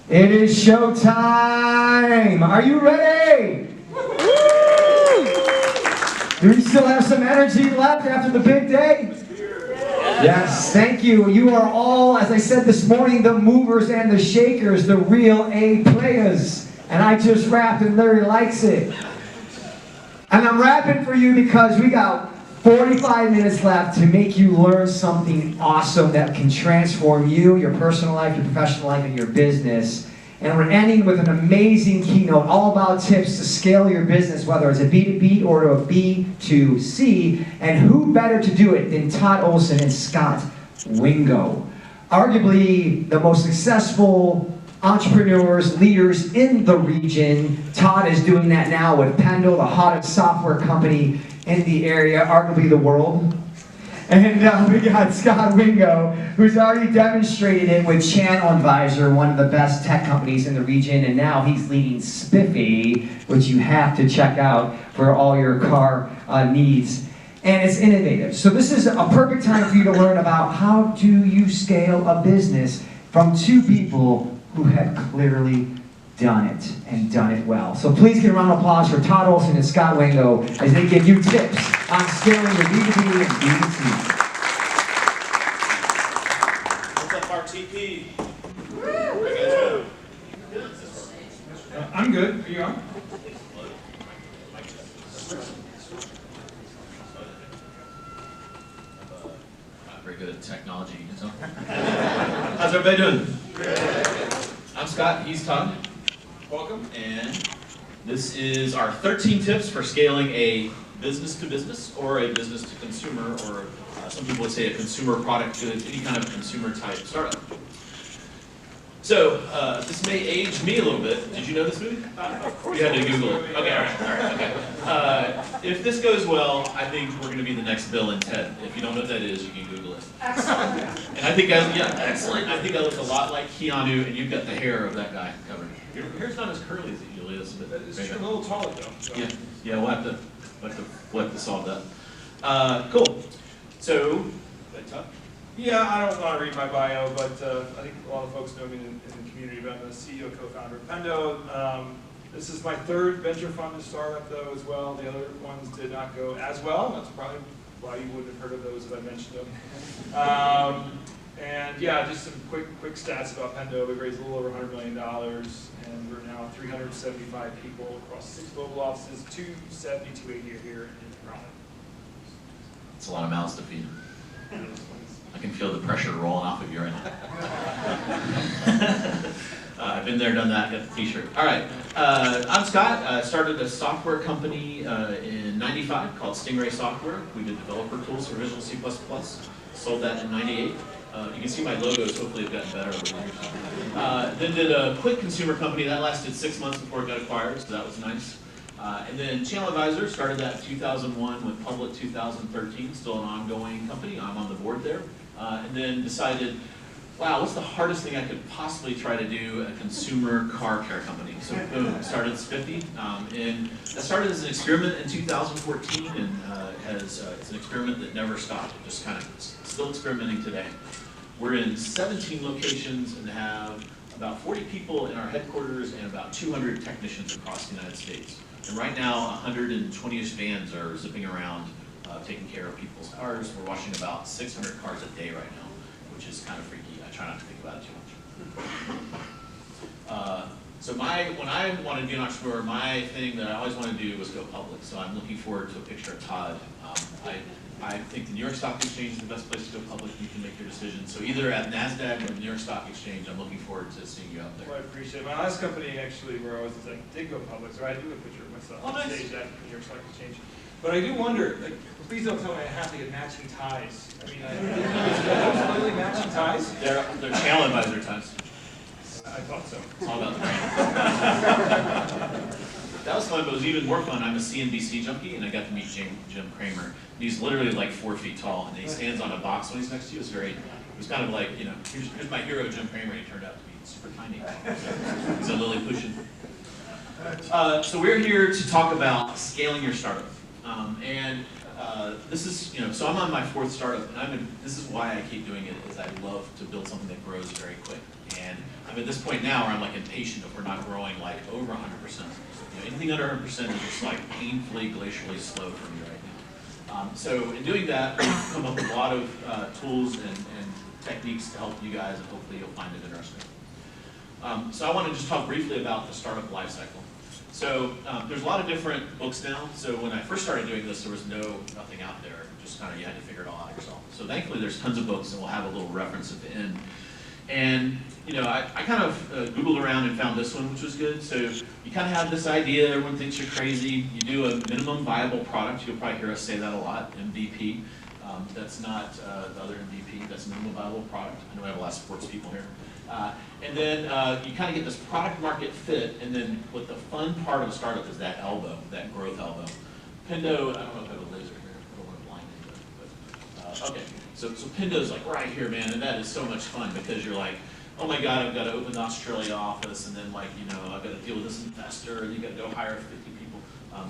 It is showtime! Are you ready? Do we still have some energy left after the big day? Yes, thank you. You are all, as I said this morning, the movers and the shakers, the real A players. And I just rapped and Larry likes it. And I'm rapping for you because we got 45 minutes left to make you learn something awesome that can transform you, your personal life, your professional life, and your business. And we're ending with an amazing keynote all about tips to scale your business, whether it's a B2B or to a B2C. And who better to do it than Todd Olsen and Scott Wingo, arguably the most successful entrepreneurs, leaders in the region. Todd is doing that now with Pendo, the hottest software company in the area, arguably the world. And we got Scott Wingo, who's already demonstrated it with Channel Advisor, one of the best tech companies in the region, and now he's leading Spiffy, which you have to check out for all your car needs. And it's innovative. So this is a perfect time for you to learn about how do you scale a business from two people who had clearly done it, and done it well. So please give a round of applause for Todd Olsen and Scott Wingo as they give you tips on scaling your B2B and B2C. What's up, RTP? I'm good. Are you on? Not very good at technology, so. How's everybody doing? I'm Scott, he's Todd. Welcome, and this is our 13 tips for scaling a business-to-business or a business-to-consumer, or some people would say a consumer product to any kind of consumer-type startup. So, this may age me a little bit. Did you know this movie? Of course. You had to Google it. Okay, all right, okay. If this goes well, I think we're going to be the next Bill and Ted. If you don't know what that is, you can Google it. Excellent. And I think, excellent. I think I look a lot like Keanu, and you've got the hair of that guy covered. Your hair's not as curly as it usually is. But It's a little taller though. So. Yeah, we'll have to solve that. Cool. So, Todd? Yeah, I don't want to read my bio, but I think a lot of folks know me in the community, but I'm the CEO, co-founder of Pendo. This is my third venture funded startup though as well. The other ones did not go as well. That's probably why you wouldn't have heard of those if I mentioned them. And yeah, just some quick stats about Pendo. We've raised a little over $100 million, and we're now 375 people across 6 global offices, 270, 280 here in Toronto. It's a lot of mouths to feed. I can feel the pressure rolling off of you right now. I've been there, done that, got the t-shirt. All right, I'm Scott. I started a software company in '95 called Stingray Software. We did developer tools for Visual C++. Sold that in '98. You can see my logos, hopefully have gotten better over the years. Then did a quick consumer company. That lasted 6 months before it got acquired, so that was nice. And then Channel Advisor, started that in 2001, went public 2013, still an ongoing company. I'm on the board there. And then decided, wow, what's the hardest thing I could possibly try to do at a consumer car care company? So boom, started Spiffy. And that started as an experiment in 2014, and it's an experiment that never stopped. It just kind of still experimenting today. We're in 17 locations and have about 40 people in our headquarters and about 200 technicians across the United States. And right now, 120-ish vans are zipping around taking care of people's cars. We're washing about 600 cars a day right now, which is kind of freaky. I try not to think about it too much. So when I want to be an entrepreneur, my thing that I always wanted to do was go public. So I'm looking forward to a picture of Todd. I think the New York Stock Exchange is the best place to go public. You can make your decision. So either at NASDAQ or the New York Stock Exchange, I'm looking forward to seeing you out there. Well, I appreciate it. My last company actually where I was did go public, so I do have a picture of myself on stage at the New York Stock Exchange. But I do wonder, like, please don't tell me I have to get matching ties. I mean, absolutely matching ties? They're Channel Advisor ties. I thought so. It's all about the brand. That was fun, but it was even more fun. I'm a CNBC junkie, and I got to meet Jim Cramer. He's literally like 4 feet tall, and he stands on a box when he's next to you. It was kind of like, you know, here's my hero, Jim Cramer, and he turned out to be super tiny. He's a Lilliputian. So we're here to talk about scaling your startup. This is, you know, so I'm on my 4th startup, and this is why I keep doing it, is I love to build something that grows very quick. And I'm at this point now where I'm like impatient if we're not growing like over 100%. Anything under 100% is just like painfully, glacially slow for me right now. So in doing that, we've come up with a lot of tools and techniques to help you guys, and hopefully you'll find it interesting. So I want to just talk briefly about the startup lifecycle. So there's a lot of different books now. So when I first started doing this, there was nothing out there. Just kind of you had to figure it all out yourself. So thankfully there's tons of books, and we'll have a little reference at the end. And I kind of Googled around and found this one, which was good. So you kind of have this idea, everyone thinks you're crazy. You do a minimum viable product. You'll probably hear us say that a lot, MVP. That's not the other MVP, that's minimum viable product. I know we have a lot of sports people here. And then you kind of get this product market fit, and then what the fun part of a startup is that elbow, that growth elbow. Pendo, I don't know if I have a laser here, I don't want to blind anybody, but okay. So Pendo's like right here, man, and that is so much fun because you're like, oh my God, I've got to open the Australia office, and then like, I've got to deal with this investor, and you got to go hire 50 people.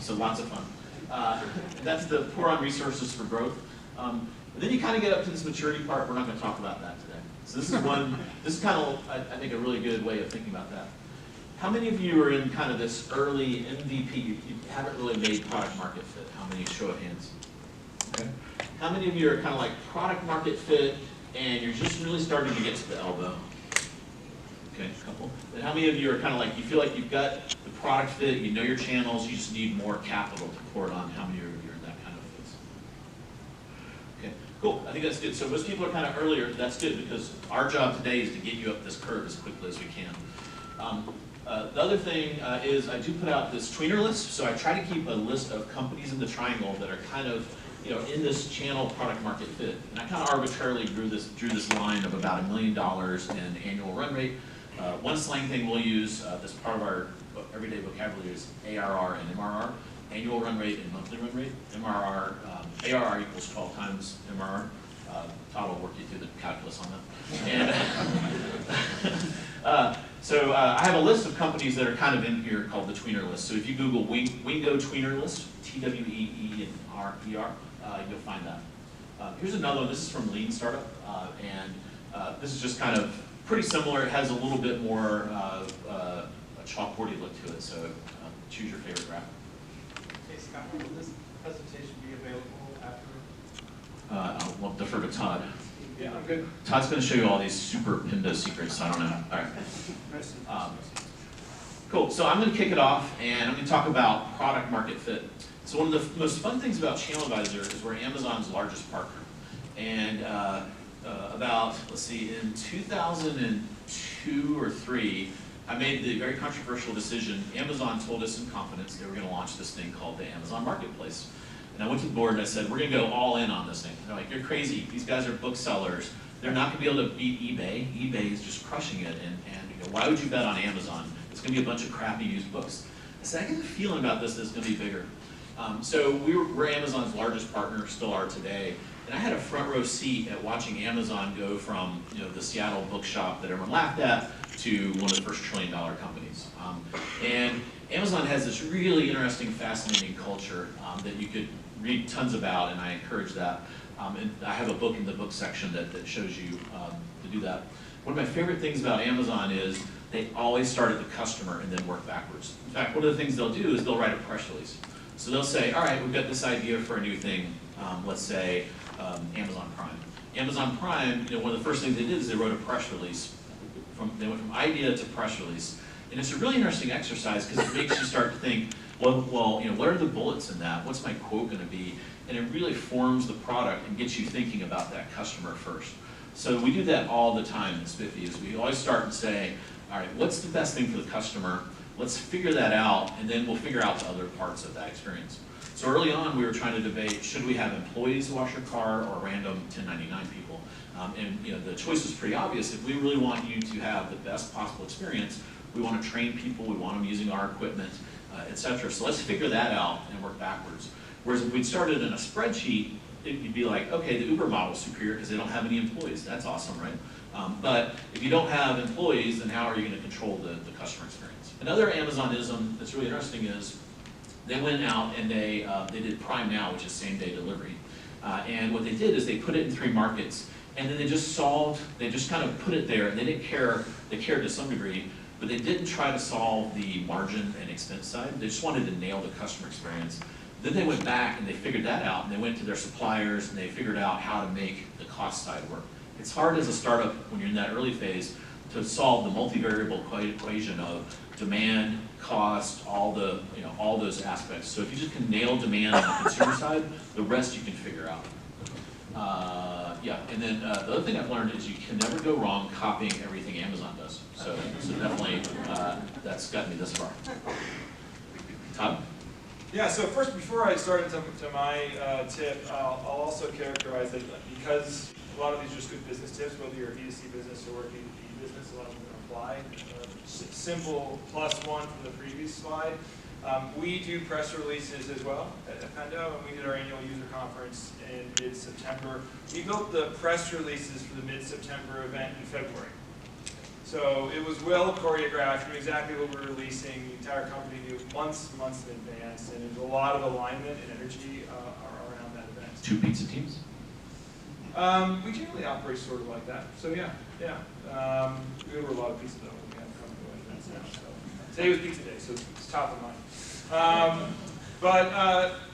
So lots of fun. That's the pour on resources for growth. And then you kind of get up to this maturity part. We're not going to talk about that today. So this is kind of, I think, a really good way of thinking about that. How many of you are in kind of this early MVP, you haven't really made product market fit? How many? Show of hands. Okay. How many of you are kind of like product market fit, and you're just really starting to get to the elbow? Okay, a couple. And how many of you are kind of like, you feel like you've got the product fit, you know your channels, you just need more capital to pour it on? How many of you are in that kind of phase? Okay, cool. I think that's good. So most people are kind of earlier. That's good because our job today is to get you up this curve as quickly as we can. The other thing is I do put out this tweener list. So I try to keep a list of companies in the triangle that are kind of in this channel product market fit. And I kind of arbitrarily drew this line of about $1 million in annual run rate. One slang thing we'll use, this part of our everyday vocabulary is ARR and MRR, annual run rate and monthly run rate. ARR equals 12 times MRR. Todd will work you through the calculus on that. And so I have a list of companies that are kind of in here called the tweener list. So if you Google Wingo tweener list, TWEENRER, you'll find that. Here's another one. This is from Lean Startup, and this is just kind of pretty similar. It has a little bit more a chalkboardy look to it. So choose your favorite graph. Hey Scott, will this presentation be available after? I'll defer to Todd. Yeah, I'm good. Todd's going to show you all these super Pendo secrets. I don't know. All right. Cool. So I'm going to kick it off, and I'm going to talk about product market fit. So one of the most fun things about Channel Advisor is we're Amazon's largest partner. And let's see, in 2002 or 3, I made the very controversial decision. Amazon told us in confidence they were going to launch this thing called the Amazon Marketplace. And I went to the board and I said, we're going to go all in on this thing. And they're like, you're crazy. These guys are booksellers. They're not going to be able to beat eBay. eBay is just crushing it. And why would you bet on Amazon? It's going to be a bunch of crappy used books. I said, I get a feeling about this that it's going to be bigger. So we're Amazon's largest partner, still are today. And I had a front row seat at watching Amazon go from the Seattle bookshop that everyone laughed at to one of the first $1 trillion companies. And Amazon has this really interesting, fascinating culture that you could read tons about, and I encourage that. And I have a book in the book section that shows you to do that. One of my favorite things about Amazon is they always start at the customer and then work backwards. In fact, one of the things they'll do is they'll write a press release. So they'll say, all right, we've got this idea for a new thing, let's say Amazon Prime. Amazon Prime, one of the first things they did is they wrote a press release. They went from idea to press release. And it's a really interesting exercise because it makes you start to think, well, what are the bullets in that? What's my quote going to be? And it really forms the product and gets you thinking about that customer first. So we do that all the time at Spiffy, is we always start and say, all right, what's the best thing for the customer? Let's figure that out, and then we'll figure out the other parts of that experience. So early on, we were trying to debate, should we have employees wash your car or random 1099 people? And the choice was pretty obvious. If we really want you to have the best possible experience, we want to train people, we want them using our equipment, etc. So let's figure that out and work backwards. Whereas if we'd started in a spreadsheet, you'd be like, okay, the Uber model's superior because they don't have any employees. That's awesome, right? But if you don't have employees, then how are you going to control the customer experience? Another Amazonism that's really interesting is they went out and they did Prime Now, which is same-day delivery. And what they did is they put it in 3 markets. And then they just kind of put it there, and they didn't care, they cared to some degree, but they didn't try to solve the margin and expense side. They just wanted to nail the customer experience. Then they went back and they figured that out, and they went to their suppliers and they figured out how to make the cost side work. It's hard as a startup when you're in that early phase to solve the multivariable equation of demand, cost, all those aspects. So if you just can nail demand on the consumer side, the rest you can figure out. Yeah, and then the other thing I've learned is you can never go wrong copying everything Amazon does. So definitely that's gotten me this far. Todd? Yeah, so first, before I start into my tip, I'll also characterize that because a lot of these are just good business tips, whether you're a B2C business or a B2B business, a lot of them can apply. Simple +1 from the previous slide. We do press releases as well at Pendo, and we did our annual user conference in mid-September. We built the press releases for the mid-September event in February. So it was well choreographed, knew exactly what we were releasing. The entire company knew months in advance, and there was a lot of alignment and energy around that event. 2 pizza teams? We generally operate sort of like that. So yeah. We order a lot of pizza though. We have company events now. So today was pizza day, so it's top of mind.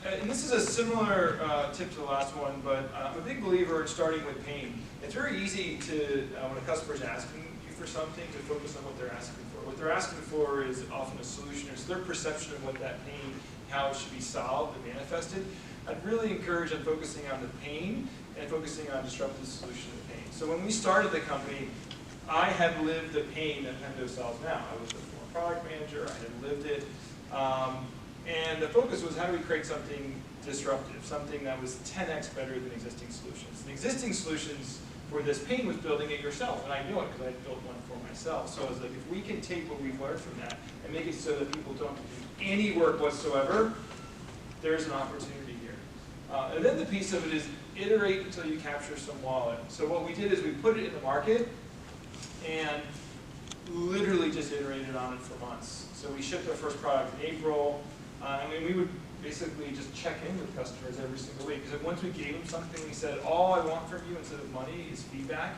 And this is a similar tip to the last one, but I'm a big believer in starting with pain. It's very easy to, when a customer is asking you for something, to focus on what they're asking for. What they're asking for is often a solution. It's their perception of what that pain, how it should be solved and manifested. I'd really encourage on focusing on the pain and focusing on disruptive solution to the pain. So when we started the company, I had lived the pain that Pendo solves now. I was the former product manager, I had lived it. And the focus was how do we create something disruptive, something that was 10x better than existing solutions. And existing solutions for this pain was building it yourself, and I knew it because I had built one for myself. So I was like, if we can take what we've learned from that and make it so that people don't do any work whatsoever, there's an opportunity here. And then the piece of it is iterate until you capture some wallet. So what we did is we put it in the market and literally just iterated on it for months. So we shipped our first product in April. We would basically just check in with customers every single week. Because once we gave them something, we said, all I want from you instead of money is feedback.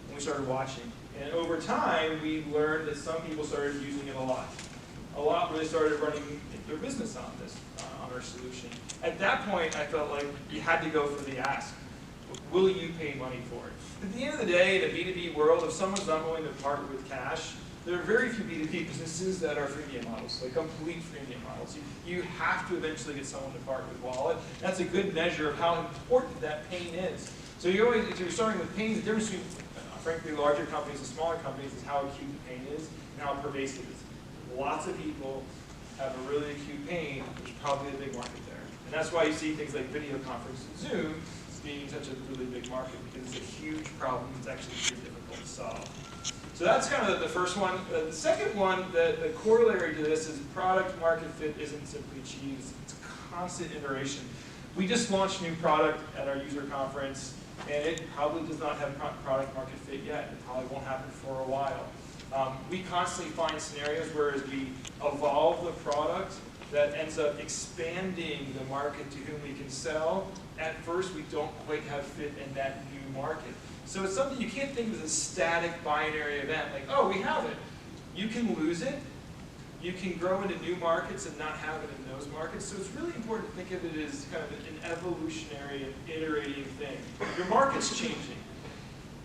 And we started watching. And over time, we learned that some people started using it a lot. A lot really started running their business on this, on our solution. At that point, I felt like you had to go for the ask. Will you pay money for it? At the end of the day, in a B2B world, if someone's not willing to part with cash, there are very few B2B businesses that are freemium models, like complete freemium models. You have to eventually get someone to part with wallet. That's a good measure of how important that pain is. So you always, if you're starting with pain, the difference between, frankly, larger companies and smaller companies is how acute the pain is and how pervasive it is. Lots of people have a really acute pain, there's probably a big market there. And that's why you see things like video conference and Zoom being such a really big market, because it's a huge problem that's actually pretty difficult to solve. So that's kind of the first one. The second one, the corollary to this is product market fit isn't simply achieved, it's constant iteration. We just launched a new product at our user conference, and it probably does not have product market fit yet. It probably won't happen for a while. We constantly find scenarios where as we evolve the product, that ends up expanding the market to whom we can sell. At first, we don't quite have fit in that new market. So it's something you can't think of as a static binary event, like, oh, we have it. You can lose it. You can grow into new markets and not have it in those markets. So it's really important to think of it as kind of an evolutionary and iterating thing. Your market's changing.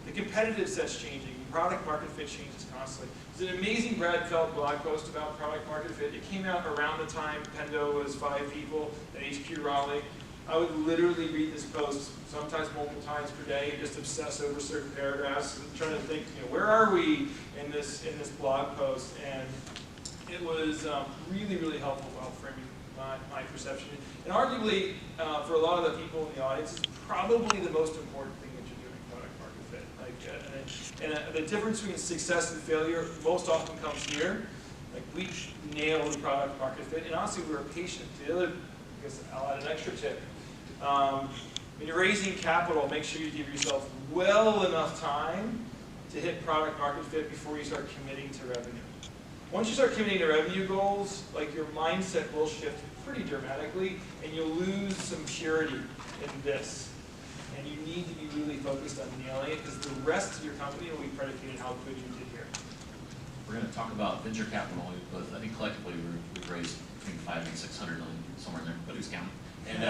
The competitive set's changing. Product market fit changes constantly. There's an amazing Brad Feld blog post about product market fit. It came out around the time Pendo was 5 people at HQ Raleigh. I would literally read this post sometimes multiple times per day and just obsess over certain paragraphs and trying to think, where are we in this blog post? And it was really, really helpful while framing my perception. And arguably, for a lot of the people in the audience, it's probably the most important thing that you're doing, product market fit. The difference between success and failure most often comes here. Like, we nailed the product market fit, and honestly, we were patient. The other, I guess I'll add an extra tip. When you're raising capital, make sure you give yourself well enough time to hit product market fit before you start committing to revenue. Once you start committing to revenue goals, like, your mindset will shift pretty dramatically, and you'll lose some purity in this. And you need to be really focused on nailing it because the rest of your company will be predicated on how good you did here. We're going to talk about venture capital. I think collectively we've raised between 500 and 600 million, somewhere in there, but who's counting? And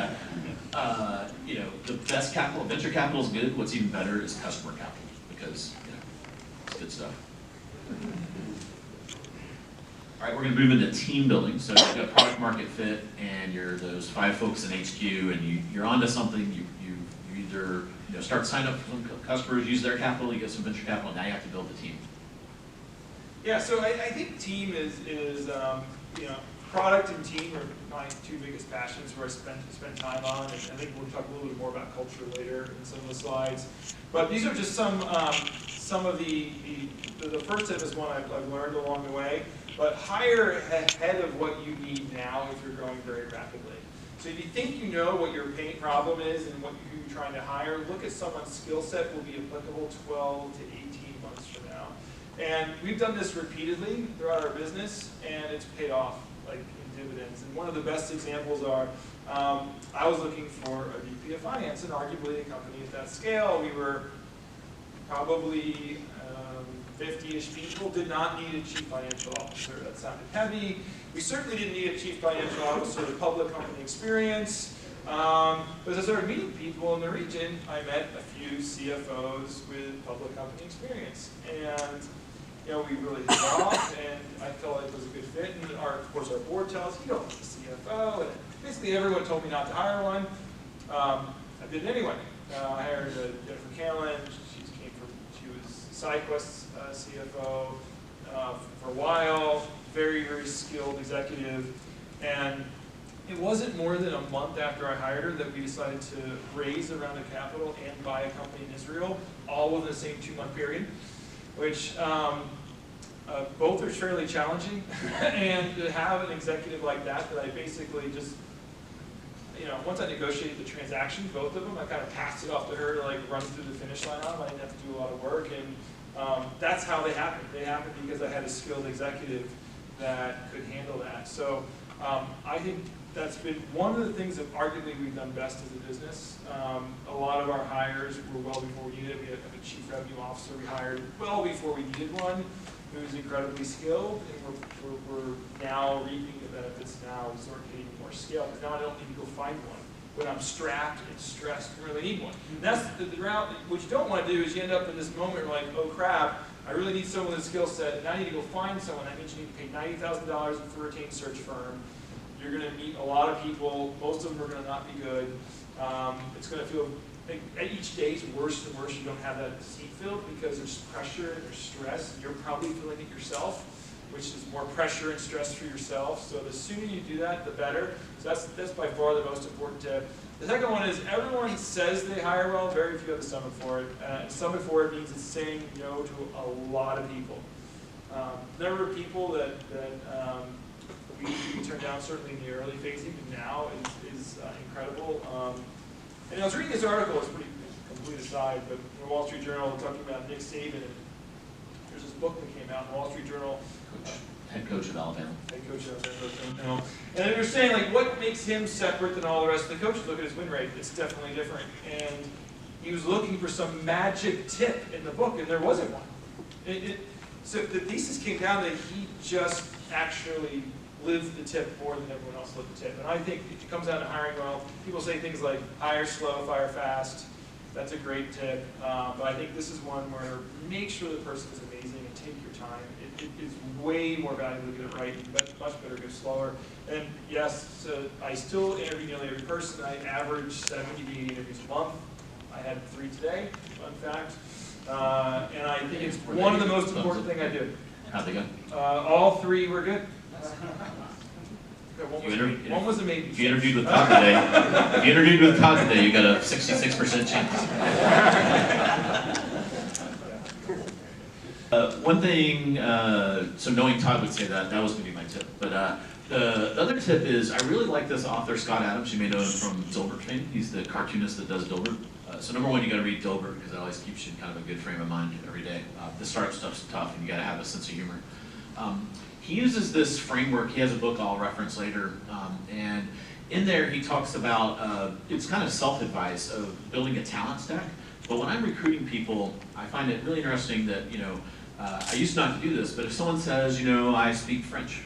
you know, the best capital, venture capital is good. What's even better is customer capital because you know, it's good stuff. All right, we're going to move into team building. So you've got product market fit, and you're those 5 folks in HQ, and you're onto something. You either start to sign up for some customers, use their capital, you get some venture capital, and now you have to build the team. Yeah, so I think team is you know, product and team are my 2 biggest passions where I spend time on, and I think we'll talk a little bit more about culture later in some of the slides. But these are just some of the first tip is one I've learned along the way. But hire ahead of what you need now if you're growing very rapidly. So if you think you know what your pain problem is and what you're trying to hire, look at someone's skill set will be applicable 12 to 18 months from now. And we've done this repeatedly throughout our business, and it's paid off like in dividends. And one of the best examples are, I was looking for a VP of finance, and arguably a company at that scale, we were probably 50-ish people, did not need a chief financial officer. That sounded heavy. We certainly didn't need a chief financial officer with public company experience. But as I started meeting people in the region, I met a few CFOs with public company experience. And you know, we really hit it off, and I felt like it was a good fit. And of course, our board tells us, you don't need a CFO. And basically, everyone told me not to hire one. I did it anyway. I hired Jennifer Canlin. She was SideQuest's CFO for a while. Very, very skilled executive. And it wasn't more than a month after I hired her that we decided to raise a round of capital and buy a company in Israel, all within the same 2-month period, which both are fairly challenging. And to have an executive like that I basically just, you know, once I negotiated the transaction, both of them, I kind of passed it off to her to like run through the finish line on them. I didn't have to do a lot of work, and that's how they happened. They happened because I had a skilled executive that could handle that. So I think that's been one of the things that arguably we've done best as a business. A lot of our hires were well before we needed it. We have a chief revenue officer we hired well before we needed one, who's incredibly skilled, and we're now reaping the benefits now. We start getting more scale, because now I don't need to go find one when I'm strapped and stressed and really need one. And that's the route. What you don't want to do is you end up in this moment where like, oh crap, I really need someone with a skill set, and now I need to go find someone. That means you need to pay $90,000 for a retained search firm. You're going to meet a lot of people. Most of them are going to not be good. It's going to feel like each day is worse and worse. You don't have that seat filled because there's pressure and there's stress. You're probably feeling it yourself, which is more pressure and stress for yourself. So the sooner you do that, the better. So that's by far the most important tip. The second one is everyone says they hire well. Very few have a stomach for it. Stomach for it means it's saying no to a lot of people. The number of people that we turned down certainly in the early phase, even now, is incredible. And I was reading this article, it's pretty complete aside, but in the Wall Street Journal talking about Nick Saban. And there's this book that came out in the Wall Street Journal. Head coach of Alabama. Head coach of Alabama. And they're saying, like, what makes him separate than all the rest of the coaches? Look at his win rate. It's definitely different. And he was looking for some magic tip in the book, and there wasn't one. So the thesis came down that he just actually lived the tip more than everyone else lived the tip. And I think it comes down to hiring well. People say things like hire slow, fire fast. That's a great tip. But I think this is one where make sure the person is amazing and take your time. It's way more valuable to get it right, but much better to go slower. And yes, so I still interview nearly every person. I average 70 to 80 interviews a month. I had 3 today, fun fact. And I think it's one of the most important things I do. How'd they go? All 3 were good. One was a maybe. If you interviewed with Todd today, you got a 66% chance. One thing, so knowing Todd would say that was going to be my tip. But the other tip is, I really like this author, Scott Adams. You may know him from Dilbert fame. He's the cartoonist that does Dilbert. So number one, you got to read Dilbert because it always keeps you in kind of a good frame of mind every day. The startup stuff's tough, and you got to have a sense of humor. He uses this framework. He has a book I'll reference later, and in there he talks about, it's kind of self-advice of building a talent stack. But when I'm recruiting people, I find it really interesting that, I used not to do this, but if someone says, I speak French,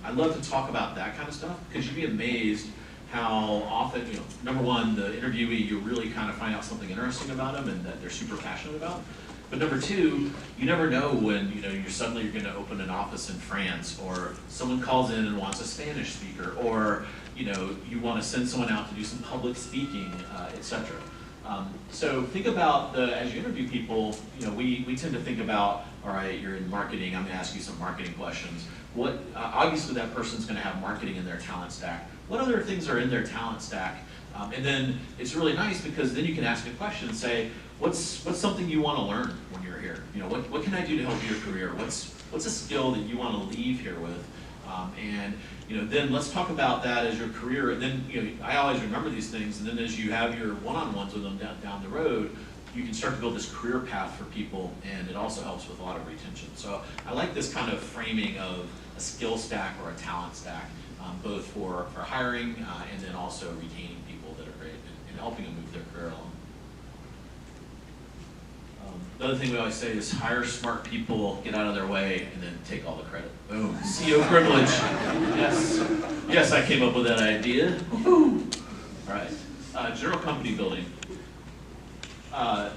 I love to talk about that kind of stuff, because you'd be amazed how often, number one, the interviewee, you really kind of find out something interesting about them and that they're super passionate about. But number two, you never know when, you're suddenly going to open an office in France, or someone calls in and wants a Spanish speaker, or, you want to send someone out to do some public speaking, etc. So think about as you interview people, we tend to think about, all right, you're in marketing, I'm going to ask you some marketing questions. Obviously that person's going to have marketing in their talent stack. What other things are in their talent stack? And then it's really nice because then you can ask a question and say, what's something you want to learn when you're here? What can I do to help your career? What's a skill that you want to leave here with? Then let's talk about that as your career. And then, I always remember these things. And then as you have your one-on-ones with them down the road, you can start to build this career path for people, and it also helps with a lot of retention. So I like this kind of framing of a skill stack or a talent stack, both for hiring and then also retaining people that are great and helping them move their career along. The other thing we always say is hire smart people, get out of their way, and then take all the credit. Boom. CEO privilege. Yes, I came up with that idea. Woo-hoo. All right. General company building.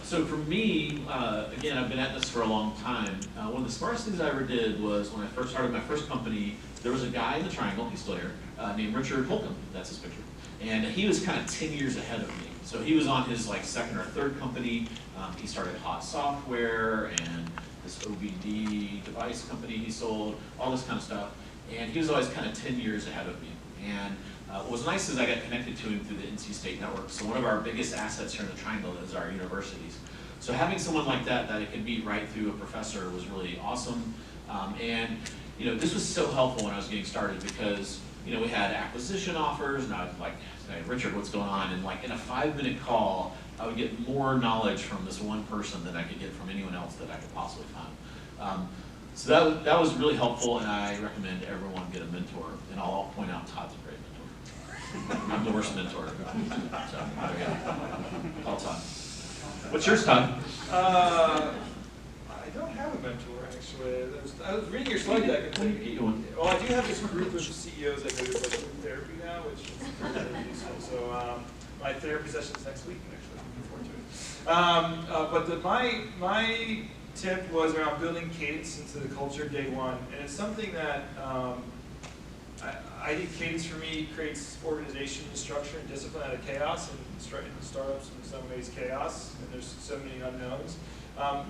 So for me, again, I've been at this for a long time. One of the smartest things I ever did was when I first started my first company, there was a guy in the triangle, he's still here, named Richard Holcomb. That's his picture. And he was kind of 10 years ahead of me. So he was on his second or third company. He started Hot Software and this OBD device company he sold, all this kind of stuff. And he was always kind of 10 years ahead of me. And what was nice is I got connected to him through the NC State network. So one of our biggest assets here in the Triangle is our universities. So having someone like that I could meet right through a professor was really awesome. This was so helpful when I was getting started because we had acquisition offers, and I was like, hey, Richard, what's going on? And in a 5-minute call, I would get more knowledge from this one person than I could get from anyone else that I could possibly find. So that was really helpful, and I recommend everyone get a mentor. And I'll point out Todd's a great mentor. I'm the worst mentor. So there you go. Call Todd. What's yours, Todd? I don't have a mentor, actually. I was reading your slide deck and thinking, well, I do have this group of CEOs that go to group therapy now, which is really useful. So my therapy session's next week, actually. Looking forward to it. My tip was around building cadence into the culture day one. And it's something that I think cadence for me creates organization and structure and discipline out of chaos, and startups in some ways chaos, and there's so many unknowns.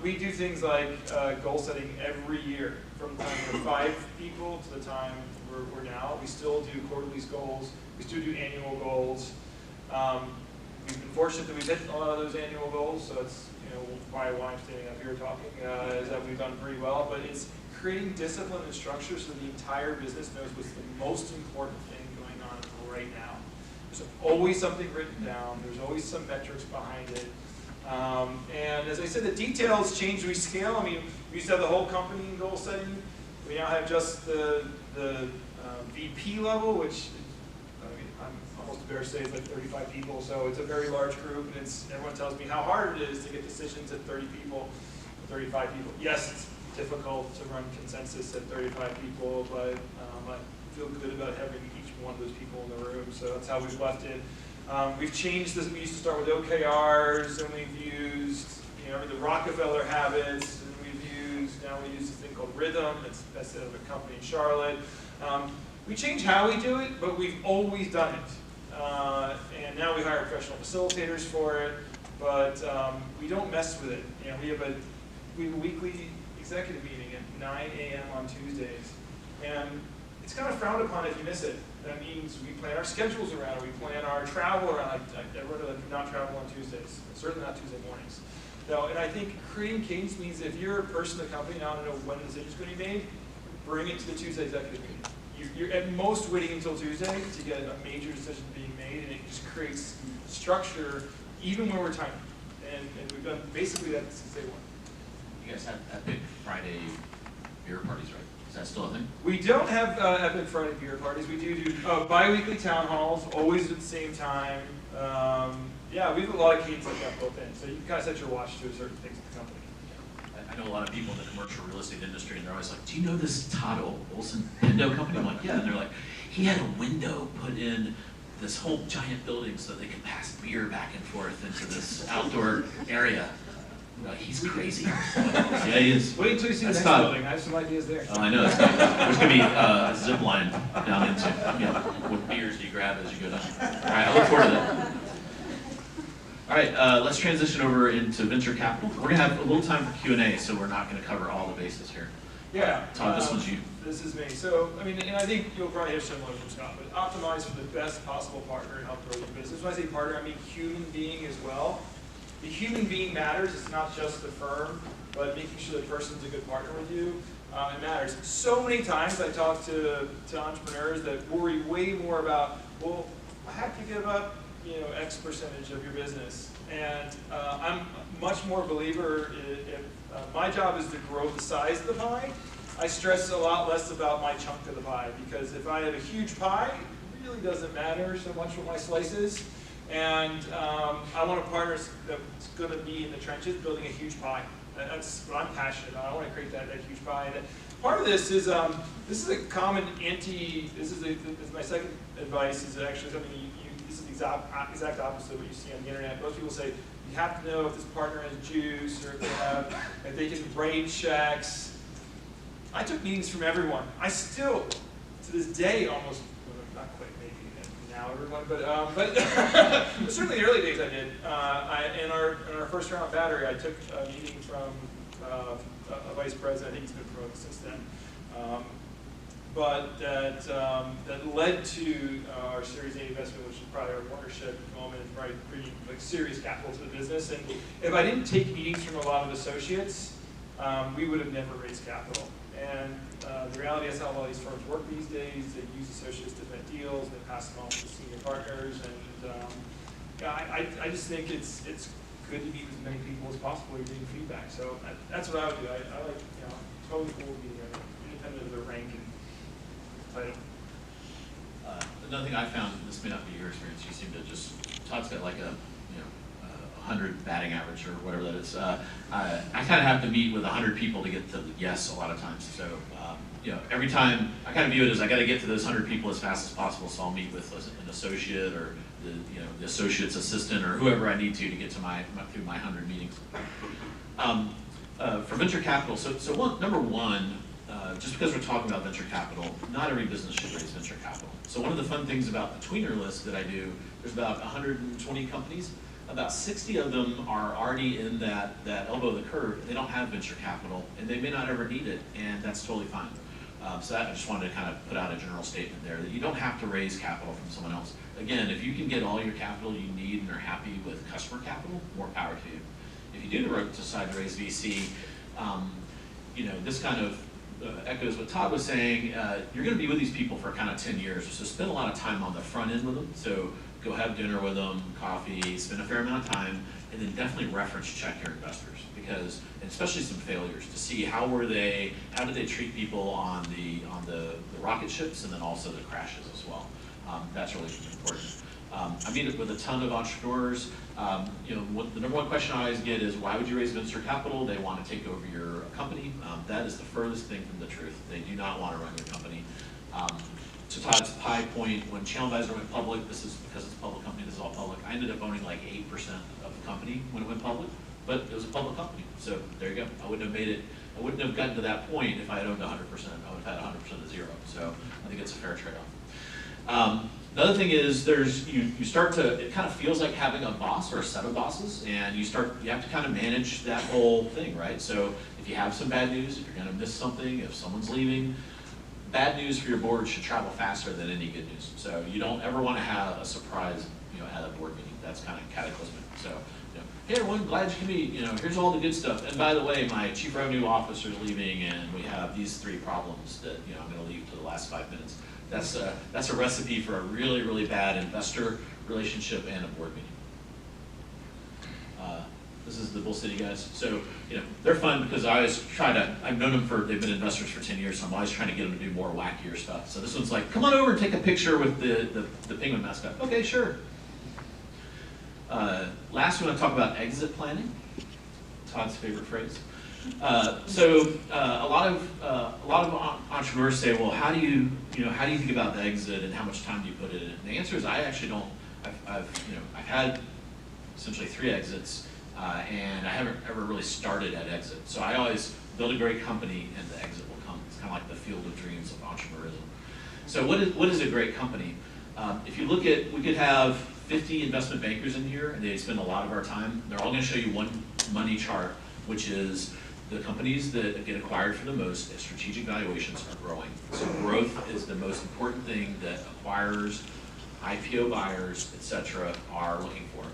We do things like goal setting every year, from the time we're 5 people to the time we're now. We still do quarterly goals. We still do annual goals. We've been fortunate that we've hit a lot of those annual goals, so it's why I'm standing up here talking, is that we've done pretty well. But it's creating discipline and structure so the entire business knows what's the most important thing going on right now. There's always something written down. There's always some metrics behind it. And as I said, the details change as we scale. I mean, we used to have the whole company in goal setting. We now have just the VP level, which I'm almost embarrassed to say it's like 35 people. So it's a very large group, and everyone tells me how hard it is to get decisions at 30 people, 35 people. Yes, it's difficult to run consensus at 35 people, but I feel good about having each one of those people in the room. So that's how we've left it. We've changed this. We used to start with OKRs, and we've used the Rockefeller habits, and now we use this thing called Rhythm. That's the other company in Charlotte. We change how we do it, but we've always done it. And now we hire professional facilitators for it, but we don't mess with it. We have a weekly executive meeting at 9 a.m. on Tuesdays, and it's kind of frowned upon if you miss it. That means we plan our schedules around it. We plan our travel around it. Everyone does not travel on Tuesdays, certainly not Tuesday mornings. So, and I think creating cadence means if you're a person in the company now to know when the decision's going to be made, bring it to the Tuesday executive meeting. You're at most waiting until Tuesday to get a major decision being made, and it just creates structure even when we're tiny. And we've done basically that since day one. You guys have big Friday beer parties, right? Is that still a thing? We don't have Epic Friday beer parties. We do bi-weekly town halls, always at the same time. Yeah, we have a lot of cadence like that built in. So you can kind of set your watch to certain things at the company. I know a lot of people in the commercial real estate industry, and they're always like, do you know this Todd Olsen Pendo company? I'm like, yeah. And they're like, he had a window put in this whole giant building so they could pass beer back and forth into this outdoor area. He's crazy. Yeah, he is. Wait until you see the next Todd. building. I have some ideas there. Oh, I know. There's going to be a zip line down into, what beers do you grab as you go down. All right, I look forward to that. All right, let's transition over into venture capital. We're going to have a little time for Q&A, so we're not going to cover all the bases here. Yeah. Todd, this one's you. This is me. So, I mean, and I think you'll probably hear similar from Scott, but optimize for the best possible partner and help grow your business. When I say partner, I mean human being as well. The human being matters. It's not just the firm, but making sure the person's a good partner with you. It matters. So many times I talk to entrepreneurs that worry way more about, well, I have to give up, X percentage of your business. And I'm much more a believer if my job is to grow the size of the pie. I stress a lot less about my chunk of the pie, because if I have a huge pie, it really doesn't matter so much what my slice is. And I want a partner that's going to be in the trenches building a huge pie. That's what I'm passionate about. I want to create that huge pie. And part of this is a common this is my second advice, is actually something this is the exact opposite of what you see on the internet. Most people say you have to know if this partner has juice, or if they can write checks. I took meetings from everyone. I still, to this day, almost, not quite maybe now everyone, but certainly in the early days I did. In our first round battery, I took a meeting from a vice president. I think he's been promoted since then. But that led to our Series A investment, which is probably our partnership at the moment, and probably bringing serious capital to the business. And if I didn't take meetings from a lot of associates, we would have never raised capital. And the reality is how a lot of these firms work these days. They use associates to vet deals, they pass them on to senior partners, and I just think it's good to meet with as many people as possible and getting feedback. So that's what I would do. I like, totally cool being there, independent of their rank and title. Another thing I found, this may not be your experience, you seem to just, Todd's got like a 100 batting average or whatever that is. I kind of have to meet with 100 people to get to yes a lot of times. So every time I kind of view it as I got to get to those 100 people as fast as possible. So I'll meet with an associate or the associate's assistant or whoever I need to get to through my 100 meetings. For venture capital, number one, just because we're talking about venture capital, not every business should raise venture capital. So one of the fun things about the tweener list that I do, there's about 120 companies. About 60 of them are already in that elbow of the curve. They don't have venture capital, and they may not ever need it, and that's totally fine. So I just wanted to kind of put out a general statement there that you don't have to raise capital from someone else. Again, if you can get all your capital you need and are happy with customer capital, more power to you. If you do decide to raise VC, this kind of echoes what Todd was saying. You're going to be with these people for kind of 10 years, so spend a lot of time on the front end with them. So go have dinner with them, coffee, spend a fair amount of time, and then definitely reference check your investors, because, and especially some failures, to see how did they treat people on the rocket ships, and then also the crashes as well. That's really important. I meet with a ton of entrepreneurs. The number one question I always get is, why would you raise venture capital? They want to take over your company. That is the furthest thing from the truth. They do not want to run your company. To Todd's high point, when ChannelAdvisor went public, this is because it's a public company, this is all public, I ended up owning like 8% of the company when it went public, but it was a public company. So there you go. I wouldn't have gotten to that point if I had owned 100%. I would have had 100% of zero. So I think it's a fair trade-off. The other thing is you start to, it kind of feels like having a boss or a set of bosses, and you have to kind of manage that whole thing, right? So if you have some bad news, if you're going to miss something, if someone's leaving, bad news for your board should travel faster than any good news. So you don't ever want to have a surprise, at a board meeting. That's kind of cataclysmic. So, hey everyone, glad you can meet. Here's all the good stuff. And by the way, my chief revenue officer is leaving, and we have these 3 problems that I'm going to leave to the last 5 minutes. That's a recipe for a really, really bad investor relationship and a board meeting. This is the Bull City guys. So, they're fun because I've known them they've been investors for 10 years, so I'm always trying to get them to do more wackier stuff. So this one's like, come on over and take a picture with the penguin mascot. Okay, sure. Last, we want to talk about exit planning. Todd's favorite phrase. A lot of entrepreneurs say, well, how do you think about the exit and how much time do you put in it? And the answer is, I actually don't. I've had essentially 3 exits, and I haven't ever really started at exit. So I always build a great company, and the exit will come. It's kind of like the field of dreams of entrepreneurism. So what is a great company? If you look at, we could have 50 investment bankers in here, and they spend a lot of our time. They're all going to show you one money chart, which is the companies that get acquired for the most at strategic valuations are growing. So growth is the most important thing that acquirers, IPO buyers, etc., are looking for.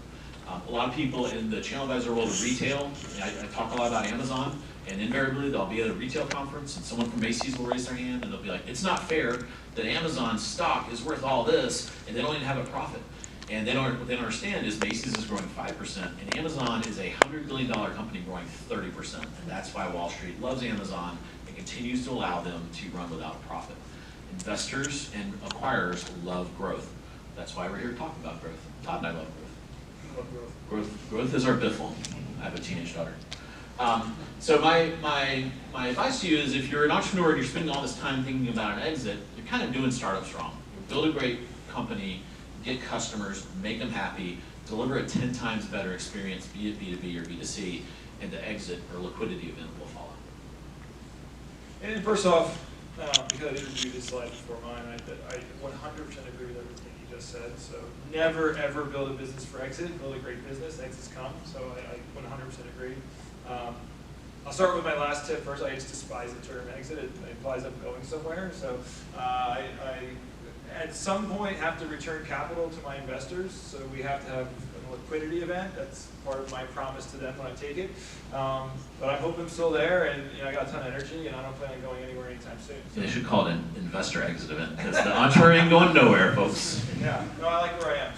A lot of people in the channel advisor world of retail, I talk a lot about Amazon, and invariably they'll be at a retail conference and someone from Macy's will raise their hand and they'll be like, it's not fair that Amazon's stock is worth all this and they don't even have a profit. And what they don't understand is Macy's is growing 5% and Amazon is a $100 billion company growing 30%. And that's why Wall Street loves Amazon and continues to allow them to run without a profit. Investors and acquirers love growth. That's why we're here to talk about growth. Todd and I love growth. Growth is our biffle. I have a teenage daughter. So my advice to you is if you're an entrepreneur and you're spending all this time thinking about an exit, you're kind of doing startups wrong. You build a great company, get customers, make them happy, deliver a 10 times better experience, be it B2B or B2C, and the exit or liquidity event will follow. And first off, because I didn't do this slide before mine, I 100% agree with everything you just said. So never ever build a business for exit. Build a great business. Exits come. So I 100% agree. I'll start with my last tip first. I just despise the term exit. It implies I'm going somewhere. So I at some point have to return capital to my investors. So we have to have a liquidity event. That's part of my promise to them when I take it. But I hope I'm still there, and I got a ton of energy, and I don't plan on going anywhere anytime soon. So. They should call it an investor exit event because the entrepreneur ain't going nowhere, folks. Yeah, no, I like where I am.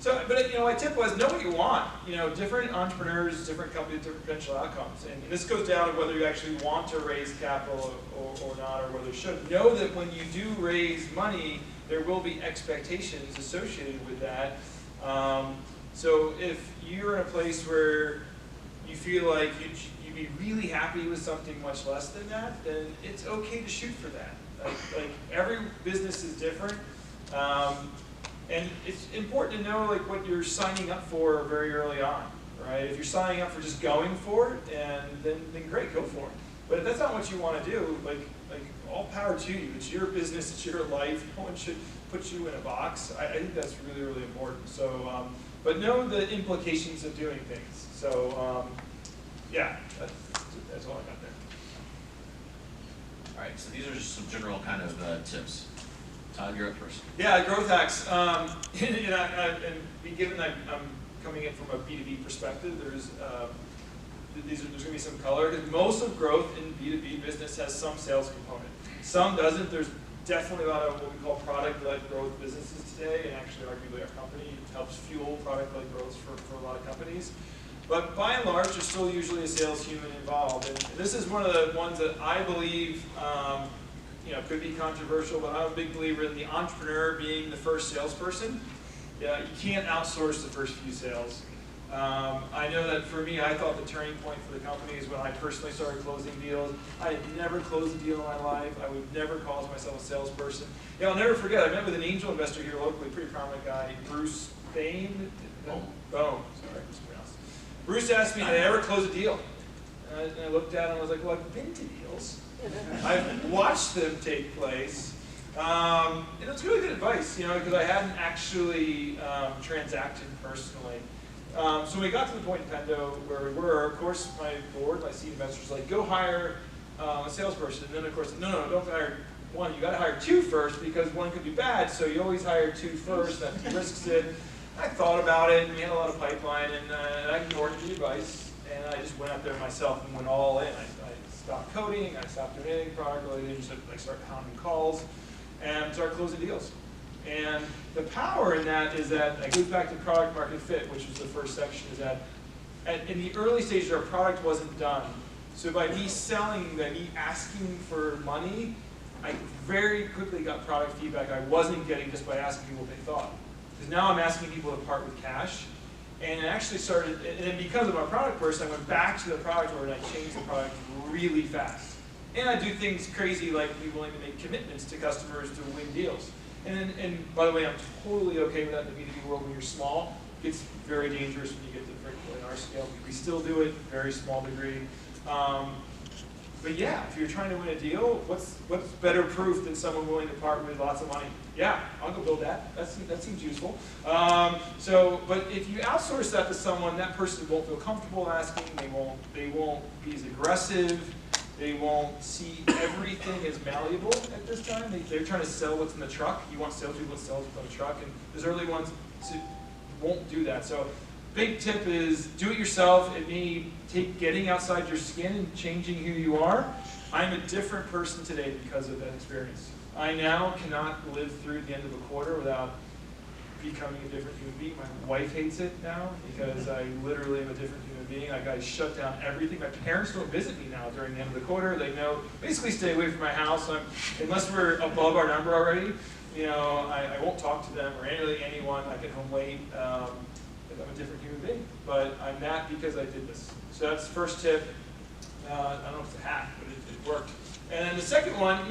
But my tip was know what you want. Different entrepreneurs, different companies, different potential outcomes, and this goes down to whether you actually want to raise capital or not, or whether you should. Know that when you do raise money, there will be expectations associated with that. So if you're in a place where you feel like you'd be really happy with something much less than that, then it's okay to shoot for that. Like every business is different. And it's important to know what you're signing up for very early on, right? If you're signing up for just going for it, then great, go for it. But if that's not what you want to do, like all power to you. It's your business, it's your life. No one should put you in a box. I think that's really, really important. So, but know the implications of doing things. So, yeah, that's all I got there. All right, so these are just some general kind of tips. Todd, you're up first. Yeah, growth hacks. And given that I'm coming in from a B2B perspective, there's going to be some color. Most of growth in B2B business has some sales component. Some doesn't. There's definitely a lot of what we call product-led growth businesses today, and actually arguably our company helps fuel product-led growth for a lot of companies. But by and large, there's still usually a sales human involved. And this is one of the ones that I believe could be controversial, but I'm a big believer in the entrepreneur being the first salesperson. Yeah, you can't outsource the first few sales. I know that for me, I thought the turning point for the company is when I personally started closing deals. I had never closed a deal in my life. I would never call myself a salesperson. I'll never forget, I met with an angel investor here locally, pretty prominent guy, Bruce Bain. Sorry, mispronounced. Bruce asked me, did I ever close a deal? And I looked at him and I was like, well, I've been to deals. I've watched them take place. And it's really good advice, because I hadn't actually transacted personally. So we got to the point in Pendo where we were, of course, my board, my seed investors, like, go hire a salesperson. And then, of course, no, don't hire one. You got to hire two first because one could be bad. So you always hire two first. That risks it. I thought about it, and we had a lot of pipeline, and I ignored the advice, and I just went out there myself and went all in. I stopped coding, I stopped doing anything product related, just started pounding calls, and started closing deals. And the power in that is that it goes back to product market fit, which was the first section, is that in the early stages, our product wasn't done. So by me selling, by me asking for money, I very quickly got product feedback I wasn't getting just by asking people what they thought. Because now I'm asking people to part with cash. And it actually started, and then because I'm a product person, I went back to the product order and I changed the product really fast. And I do things crazy like be willing to make commitments to customers to win deals. And by the way, I'm totally okay with that in the B2B world when you're small. It gets very dangerous when you get to in our scale. We still do it, very small degree. But yeah, if you're trying to win a deal, what's better proof than someone willing to part with lots of money? Yeah, I'll go build that. That seems useful. But if you outsource that to someone, that person won't feel comfortable asking. They won't be as aggressive. They won't see everything as malleable at this time. They're trying to sell what's in the truck. You want salespeople to sell what's on the truck, and those early ones won't do that. So big tip is do it yourself. It may take getting outside your skin and changing who you are. I'm a different person today because of that experience. I now cannot live through the end of a quarter without becoming a different human being. My wife hates it now because I literally am a different human being. Like I shut down everything. My parents don't visit me now during the end of the quarter. They know, basically stay away from my house. Unless we're above our number already, I won't talk to them or anyone. I get home late. I'm a different human being. But I'm that because I did this. So that's the first tip. I don't know if it's a hack, but it worked. And then the second one,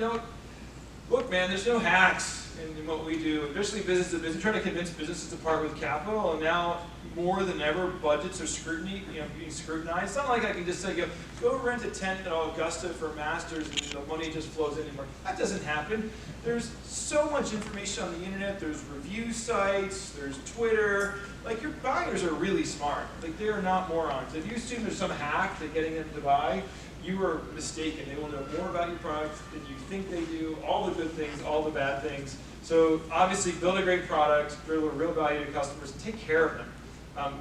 look, man, there's no hacks in what we do, especially business to business. We're trying to convince businesses to part with capital, and now more than ever, budgets are being scrutinized. It's not like I can just say, go rent a tent at Augusta for a master's and the money just flows in anymore. That doesn't happen. There's so much information on the internet. There's review sites. There's Twitter. Like, your buyers are really smart. Like, they are not morons. If you assume there's some hack to getting them to buy, you are mistaken. They will know more about your product than you think they do, all the good things, all the bad things. So obviously build a great product, deliver real value to customers, and take care of them.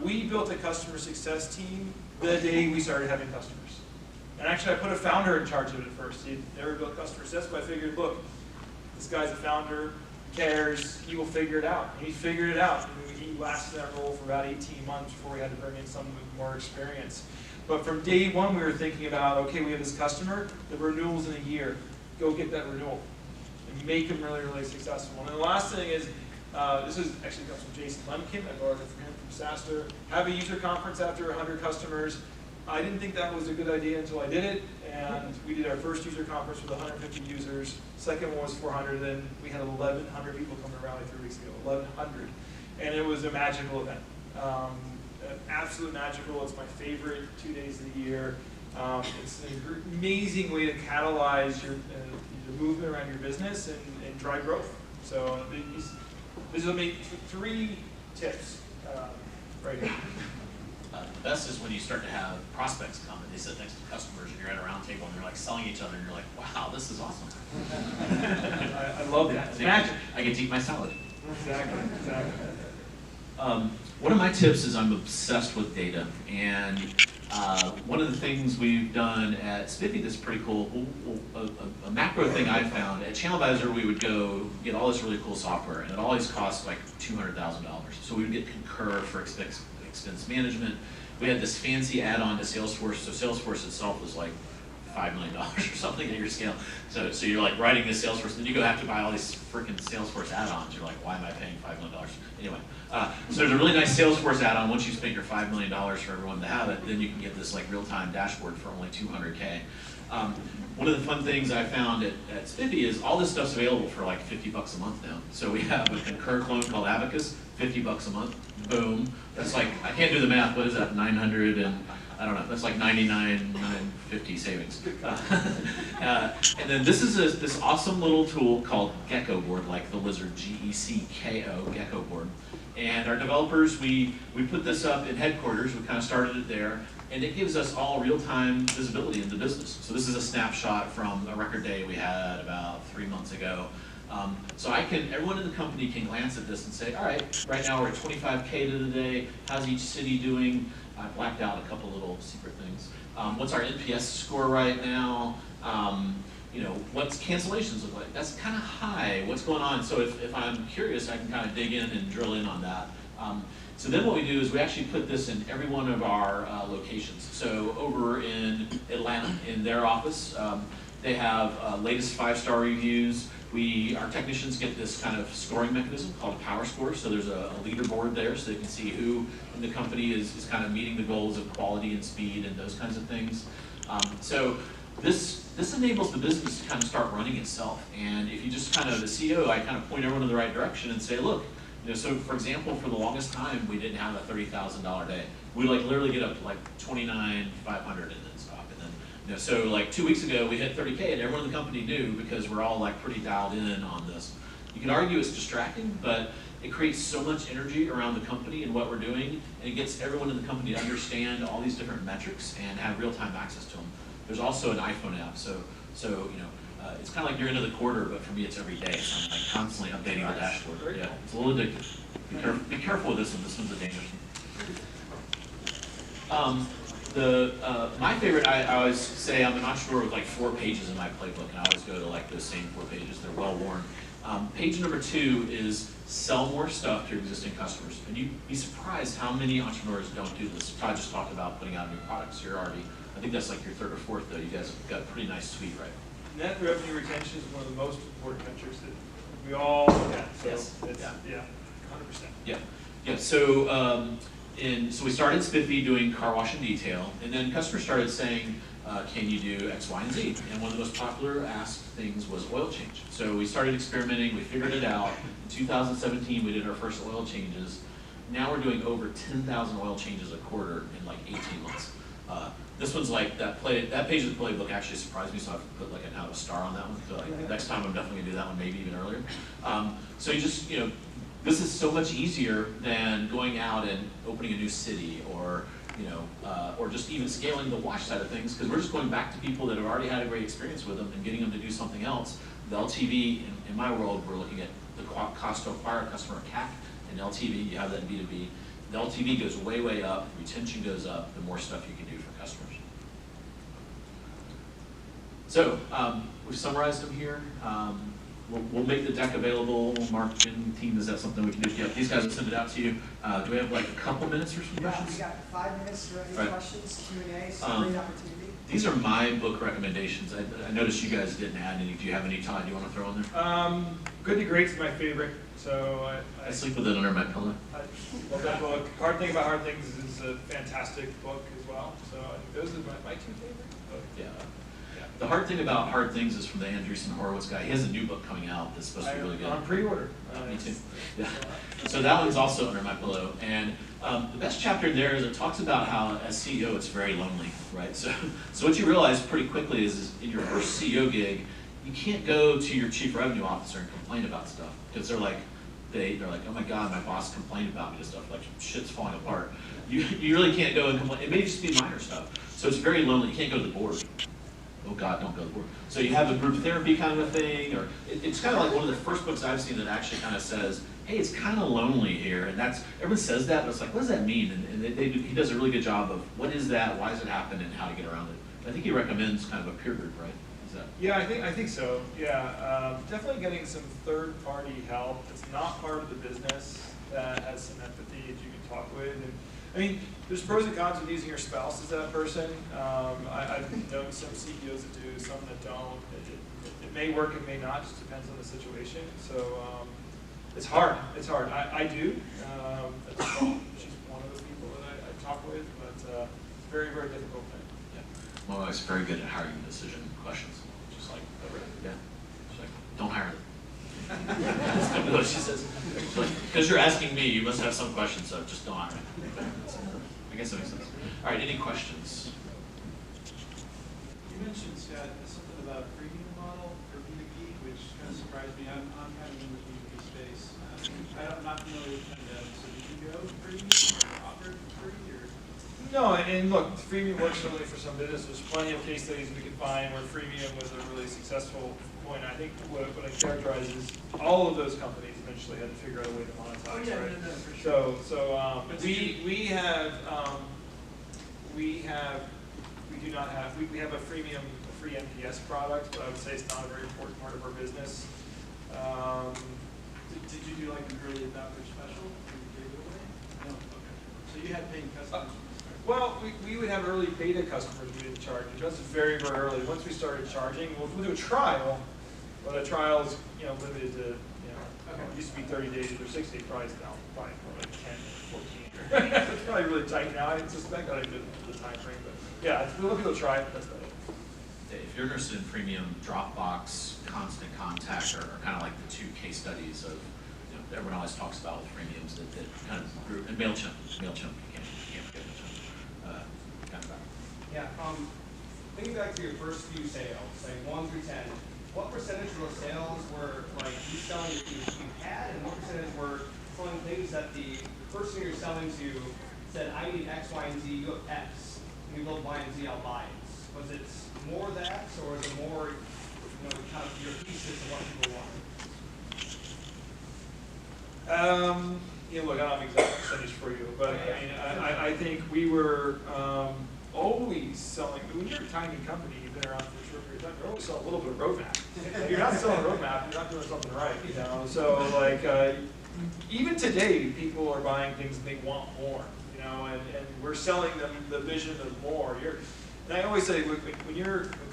We built a customer success team the day we started having customers. And actually I put a founder in charge of it at first. He'd never built customer success, but I figured, look, this guy's a founder, cares, he will figure it out. And he figured it out. And he lasted in that role for about 18 months before we had to bring in someone with more experience. But from day one, we were thinking about, okay, we have this customer, the renewal's in a year. Go get that renewal and make them really, really successful. And then the last thing is, this actually comes from Jason Lemkin. I borrowed it from him from SaaStr. Have a user conference after 100 customers. I didn't think that was a good idea until I did it. And we did our first user conference with 150 users. Second one was 400. Then we had 1,100 people come to Rally 3 weeks ago. 1,100. And it was a magical event. Absolute magical. It's my favorite 2 days of the year. It's an amazing way to catalyze your movement around your business and drive growth. So these will make 3 tips right here. The best is when you start to have prospects come and they sit next to customers and you're at a round table and you're like selling each other and you're like, wow, this is awesome. I love that. It's magic. I get to eat my salad. Exactly. One of my tips is I'm obsessed with data, and one of the things we've done at Spiffy that's pretty cool, a macro thing I found, at ChannelAdvisor we would go get all this really cool software, and it always cost like $200,000. So we would get Concur for expense management. We had this fancy add-on to Salesforce, so Salesforce itself was like $5 million or something at your scale. So you're like writing this Salesforce, and then you go have to buy all these freaking Salesforce add-ons. You're like, why am I paying $5 million? Anyway, so there's a really nice Salesforce add-on. Once you spend your $5 million for everyone to have it, then you can get this like real-time dashboard for only $200K. One of the fun things I found at Spiffy is all this stuff's available for like $50 a month now. So we have a Concur clone called Abacus, $50 a month. Boom. That's like, I can't do the math. What is that? 900 and I don't know. That's like 950 savings. And then this is this awesome little tool called Gecko Board, like the lizard, G-E-C-K-O, Gecko Board. And our developers, we put this up in headquarters. We kind of started it there. And it gives us all real-time visibility into business. So this is a snapshot from a record day we had about 3 months ago. So everyone in the company can glance at this and say, all right now we're at 25K to the day. How's each city doing? I blacked out a couple little secret things. What's our NPS score right now? What's cancellations look like? That's kind of high. What's going on? So if I'm curious, I can kind of dig in and drill in on that. So then what we do is we actually put this in every one of our locations. So over in Atlanta, in their office, they have latest 5-star reviews. Our technicians get this kind of scoring mechanism called a power score. So there's a leaderboard there so they can see who in the company is kind of meeting the goals of quality and speed and those kinds of things. So this enables the business to kind of start running itself. And if you just kind of, the CEO, I kind of point everyone in the right direction and say, look, so for example, for the longest time, we didn't have a $30,000 day. We literally get up to like 29,500 and then stop. And then, so like 2 weeks ago, we hit 30K and everyone in the company knew because we're all like pretty dialed in on this. You can argue it's distracting, but it creates so much energy around the company and what we're doing, and it gets everyone in the company to understand all these different metrics and have real-time access to them. There's also an iPhone app, so it's kind of like you're into the quarter, but for me it's every day, so I'm like constantly updating the dashboard. Yeah, it's a little addictive. Be careful with this one. This one's a dangerous one. My favorite, I always say I'm an entrepreneur with like 4 pages in my playbook, and I always go to like those same 4 pages. They're well worn. Page number 2 is sell more stuff to your existing customers. And you'd be surprised how many entrepreneurs don't do this. Todd just talked about putting out new products. You're already, I think that's like your 3rd or 4th though. You guys have got a pretty nice suite, right? Net revenue retention is one of the most important metrics that we all look at. So Yes. it's, Yeah. 100%. Yeah. So so we started Spiffy doing car wash and detail, and then customers started saying, can you do X, Y, and Z? And one of the most popular asked things was oil change. So we started experimenting, we figured it out. In 2017, we did our first oil changes. Now we're doing over 10,000 oil changes a quarter in like 18 months. This one's like, that page of the playbook actually surprised me, so I put like a star on that one. So like, next time I'm definitely gonna do that one, maybe even earlier. So you just, this is so much easier than going out and opening a new city or just even scaling the wash side of things, because we're just going back to people that have already had a great experience with them and getting them to do something else. The LTV, in my world, we're looking at the cost to acquire a customer, CAC, and LTV, you have that in B2B. The LTV goes way, way up, retention goes up, the more stuff you can do for customers. So, we've summarized them here. We'll make the deck available. Mark and team, is that something we can do? Yeah, these guys will send it out to you. Do we have like a couple minutes for some questions? Yeah, we got 5 minutes for any Right. questions, Q&A, so great opportunity. These are my book recommendations. I noticed you guys didn't add any. Do you have any, Todd, you want to throw in there? Good to Great's my favorite. So I sleep with it under my pillow. I love that book. Hard Thing About Hard Things is a fantastic book as well. So I think those are my 2 favorite books. Yeah. The hard thing about hard things is from the Andreessen Horowitz guy. He has a new book coming out that's supposed to be really good. On pre-order. Me too. Yeah. So that one's also under my pillow. And the best chapter in there is it talks about how as CEO it's very lonely, right? So what you realize pretty quickly is in your first CEO gig, you can't go to your chief revenue officer and complain about stuff because they're like, oh my God, my boss complained about me and stuff, like shit's falling apart. You really can't go and complain. It may just be minor stuff. So it's very lonely. You can't go to the board. Oh God, don't go to the board. So you have a group therapy kind of a thing, or it's kind of like one of the first books I've seen that actually kind of says, hey, it's kind of lonely here, and everyone says that, but it's like, what does that mean? And he does a really good job of what is that, why does it happen, and how to get around it. I think he recommends kind of a peer group, right? Is that? Yeah, I think so. Yeah, definitely getting some third-party help that's not part of the business that has some empathy that you can talk with. And I mean, there's pros and cons with using your spouse as that person. I've known some CEOs that do, some that don't. It may work, it may not, just depends on the situation. So it's hard. It's hard. I do. She's one of the people that I talk with, but it's a very, very difficult thing. Yeah. My wife's very good at hiring decision questions. Just like, yeah. She's like, don't hire them. That's what she says. Because you're asking me, you must have some questions, so just don't hire me. I guess that makes sense. All right, any questions? You mentioned, Scott, something about a freemium model for B2B, which kind of surprised me. I'm kind of in the B2B space. I'm not familiar with Pendo, so did you go freemium or offer it for free? Or? No, and look, freemium works only for some business. There's plenty of case studies we can find where freemium was a really successful point. I think what I characterize is all of those companies eventually had to figure out a way to monetize, Oh, yeah, right? no, for sure. We have a freemium, a free NPS product, but I would say it's not a very important part of our business. Did you do like an early adopter special? Did you give it away? So you had paying customers. Well, we would have early beta customers we didn't charge. It was very, very early. Once we started charging, we'll do a trial, but a trial is, limited to, it used to be 30 days or 60 days, probably now probably more like 10, 14. It's probably really tight now. I suspect that I did the time frame, but yeah, we'll people try it. That's about it. If you're interested in premium, Dropbox, Constant Contact are kind of like the two case studies of, everyone always talks about with premiums that kind of grew, and MailChimp, you can't forget MailChimp. Kind of Yeah, thinking back to your first few sales, like 1 through 10, what percentage of those sales were like you selling that you had, and what percentage were selling things that the person you're selling to said, I need X, Y, and Z, you have X, and you build Y and Z, I'll buy it. Was it more that, or was it more, kind of your thesis of what people wanted? Look, I don't have exact percentage for you, but I mean, I think we were always selling. When you're a tiny company, you've been around for a short period of time, you're always selling a little bit of roadmap. If you're not selling a roadmap, you're not doing something right, So like, even today, people are buying things and they want more, and we're selling them the vision of more. And I always say, when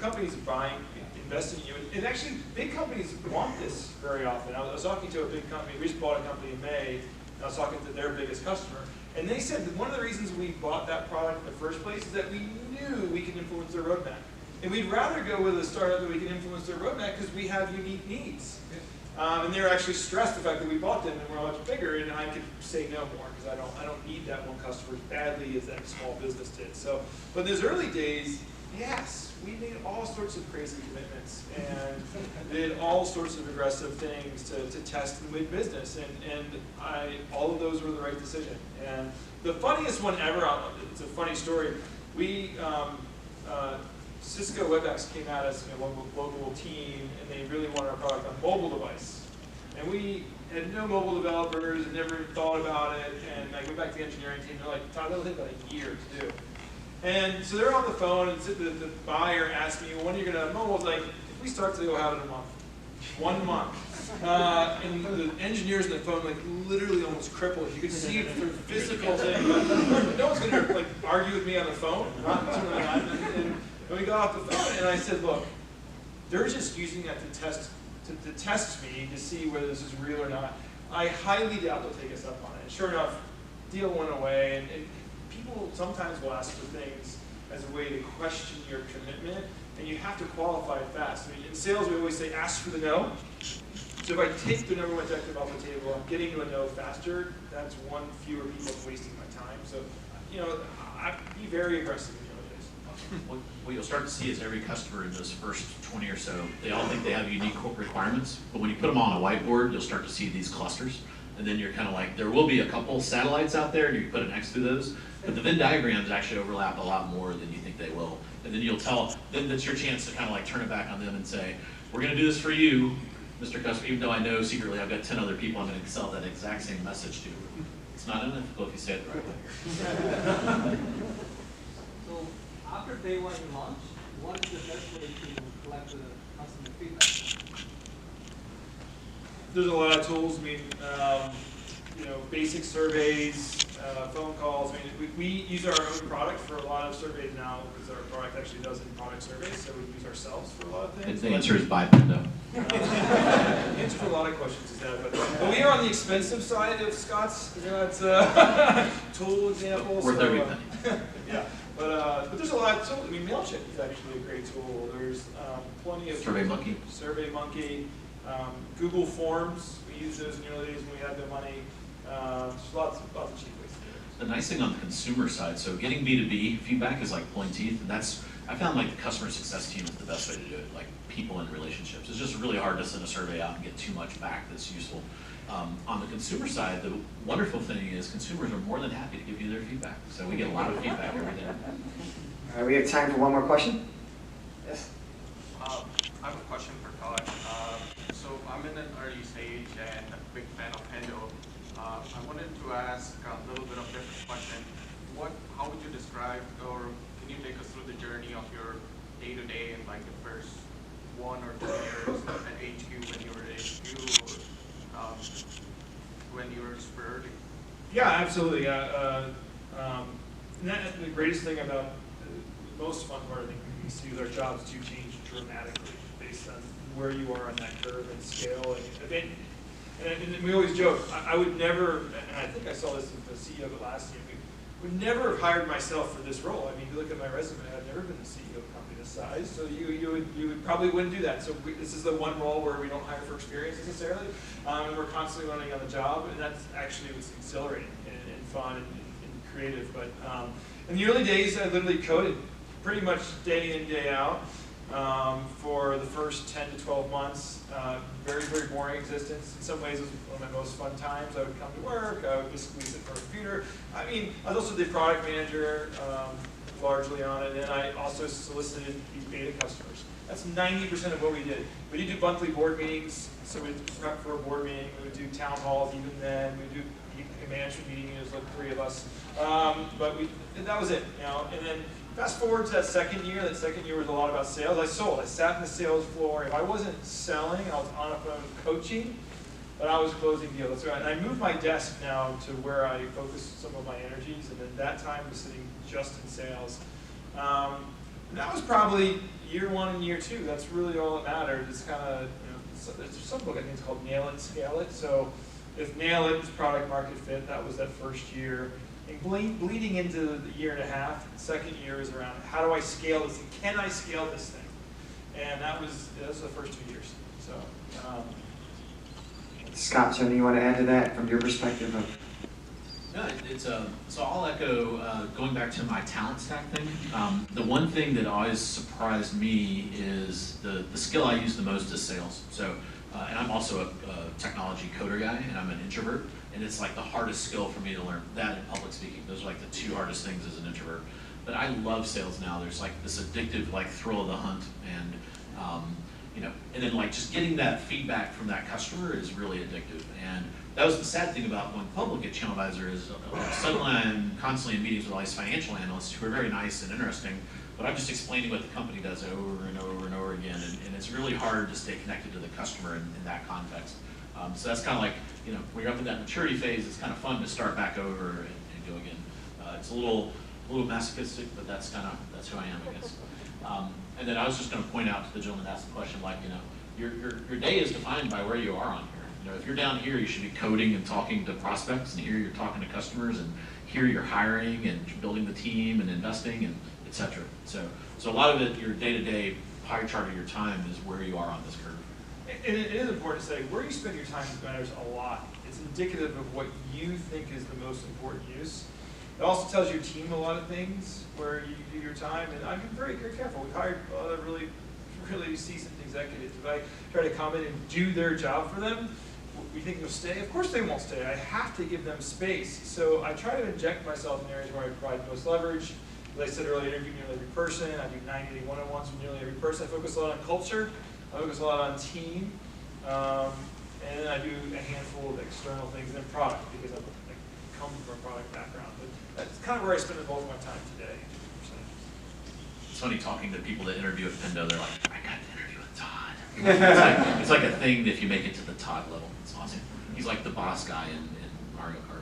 companies are buying, investing in you, and actually big companies want this very often. I was talking to a big company, we just bought a company in May, and I was talking to their biggest customer, and they said that one of the reasons we bought that product in the first place is that we knew we could influence their roadmap. And we'd rather go with a startup that we can influence their roadmap because we have unique needs. And they were actually stressed the fact that we bought them and we're much bigger, and I could say no more because I don't need that one customer as badly as that small business did. So, but in those early days, yes, we made all sorts of crazy commitments and did all sorts of aggressive things to test and win business, and all of those were the right decision. And the funniest one ever, it's a funny story. We Cisco WebEx came at us, local team, and they really wanted our product on mobile device. And we had no mobile developers and never thought about it. And I went back to the engineering team, they're like, Todd, that'll take about a year to do. And so they're on the phone, and the buyer asked me, well, when are you going to have mobile? I was like, if we start to go out in a month. 1 month. And the engineers on the phone, like, literally almost crippled. You could see it through physical thing. No one's going to argue with me on the phone. And we got off the phone, and I said, look, they're just using that to test me to see whether this is real or not. I highly doubt they'll take us up on it. And sure enough, deal went away, and people sometimes will ask for things as a way to question your commitment, and you have to qualify it fast. I mean, in sales, we always say, ask for the no. So if I take the number one objective off the table, I'm getting to a no faster. That's one fewer people wasting my time. So, I'd be very aggressive in the early days. What you'll start to see is every customer in those first 20 or so, they all think they have unique corporate requirements, but when you put them on a whiteboard, you'll start to see these clusters, and then you're kind of like, there will be a couple satellites out there, and you put an X through those, but the Venn diagrams actually overlap a lot more than you think they will. And then you'll tell, then that's your chance to kind of like turn it back on them and say, we're going to do this for you, Mr. Customer, even though I know secretly I've got 10 other people I'm going to sell that exact same message to. It's not unethical if you say it the right way. So after day one in launch, what is the best way to collect the customer feedback? There's a lot of tools. I mean, basic surveys, phone calls. I mean, we use our own product for a lot of surveys now because our product actually does in-product surveys, so we use ourselves for a lot of things. The answer is buy Pendo. Answer for a lot of questions is that, but we are on the expensive side of Scott's. It's tool examples. Worth every penny. Yeah, but there's a lot of tools. I mean, MailChimp is actually a great tool. There's plenty of SurveyMonkey, Google Forms. We used those in the early days when we had the money. There's lots of cheap ways to do it. The nice thing on the consumer side, so getting B2B feedback is like pulling teeth, and I found like the customer success team is the best way to do it, like people in relationships. It's just really hard to send a survey out and get too much back that's useful. On the consumer side, the wonderful thing is consumers are more than happy to give you their feedback. So we get a lot of feedback every day. All right, we have time for one more question. Yes? I have a question for Todd. So I'm in an early stage and a big fan of Pendo. I wanted to ask a little bit of a different question. How would you describe, or can you take us through the journey of your day-to-day in like the first 1 or 2 years at HQ when you were at HQ, or when you were super early? Yeah, absolutely. And the greatest thing about the most fun part, I think, we see is our jobs do change dramatically based on where you are on that curve and scale and event. And we always joke, I would never, and I think I saw this with the CEO of it last year, we would never have hired myself for this role. I mean, if you look at my resume, I've never been the CEO of a company this size, so you would probably wouldn't do that. So this is the one role where we don't hire for experience necessarily, and we're constantly learning on the job, and that's actually what's exhilarating and fun and creative. But in the early days, I literally coded pretty much day in, day out. For the first 10 to 12 months, very, very boring existence. In some ways, it was one of my most fun times. I would come to work, I would basically sit for a computer. I mean, I was also the product manager, largely on it, and I also solicited these beta customers. That's 90% of what we did. We did do monthly board meetings, so we'd prep for a board meeting. We would do town halls even then. We'd do a management meeting, it was like 3 of us. But that was it, you know. And then fast forward to that second year was a lot about sales. I sold. I sat in the sales floor. If I wasn't selling, I was on a phone coaching, but I was closing deals. And I moved my desk now to where I focus some of my energies, and at that time was sitting just in sales. And that was probably year 1 and year 2. That's really all that mattered. It's kind of, there's some book I think it's called Nail It, Scale It. So if nail it, product market fit, that was that first year. And bleeding into the year and a half, second year is around how do I scale this? Can I scale this thing? And those were the first 2 years. So, Scott, something you want to add to that from your perspective? No, so I'll echo going back to my talent stack thing. The one thing that always surprised me is the skill I use the most is sales. So, and I'm also a technology coder guy, and I'm an introvert. And it's like the hardest skill for me to learn, that and public speaking. Those are like the 2 hardest things as an introvert. But I love sales now. There's like this addictive like thrill of the hunt, and and then like just getting that feedback from that customer is really addictive. And that was the sad thing about going public at ChannelAdvisor is suddenly I'm constantly in meetings with all these financial analysts who are very nice and interesting, but I'm just explaining what the company does over and over and over again, and it's really hard to stay connected to the customer in that context. So that's kind of like, when you're up in that maturity phase, it's kind of fun to start back over and go again. It's a little masochistic, but that's who I am, I guess. And then I was just going to point out to the gentleman that asked the question, like, your day is defined by where you are on here. If you're down here, you should be coding and talking to prospects, and here you're talking to customers, and here you're hiring and building the team and investing, and et cetera. So a lot of it, your day-to-day pie chart of your time is where you are on this curve. And it is important to say, where you spend your time matters a lot. It's indicative of what you think is the most important use. It also tells your team a lot of things, where you do your time, and I'm very, very careful. We've hired a lot of really, really seasoned executives. If I try to come in and do their job for them, we think they'll stay. Of course they won't stay. I have to give them space. So I try to inject myself in areas where I provide most leverage. As I said earlier, I interview nearly every person. I do 90 one-on-ones with nearly every person. I focus a lot on culture. I focus a lot on team, and then I do a handful of external things, and then product, because I come from a product background. But that's kind of where I spend the bulk of my time today. It's funny talking to people that interview at Pendo. They're like, I got to interview with Todd. it's like a thing if you make it to the Todd level. It's awesome. He's like the boss guy in Mario Kart.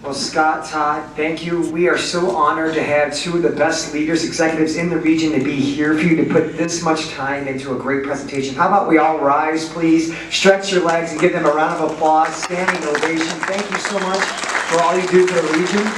Well, Scott, Todd, thank you. We are so honored to have 2 of the best leaders, executives in the region to be here for you to put this much time into a great presentation. How about we all rise, please, stretch your legs, and give them a round of applause, standing ovation. Thank you so much for all you do for the region.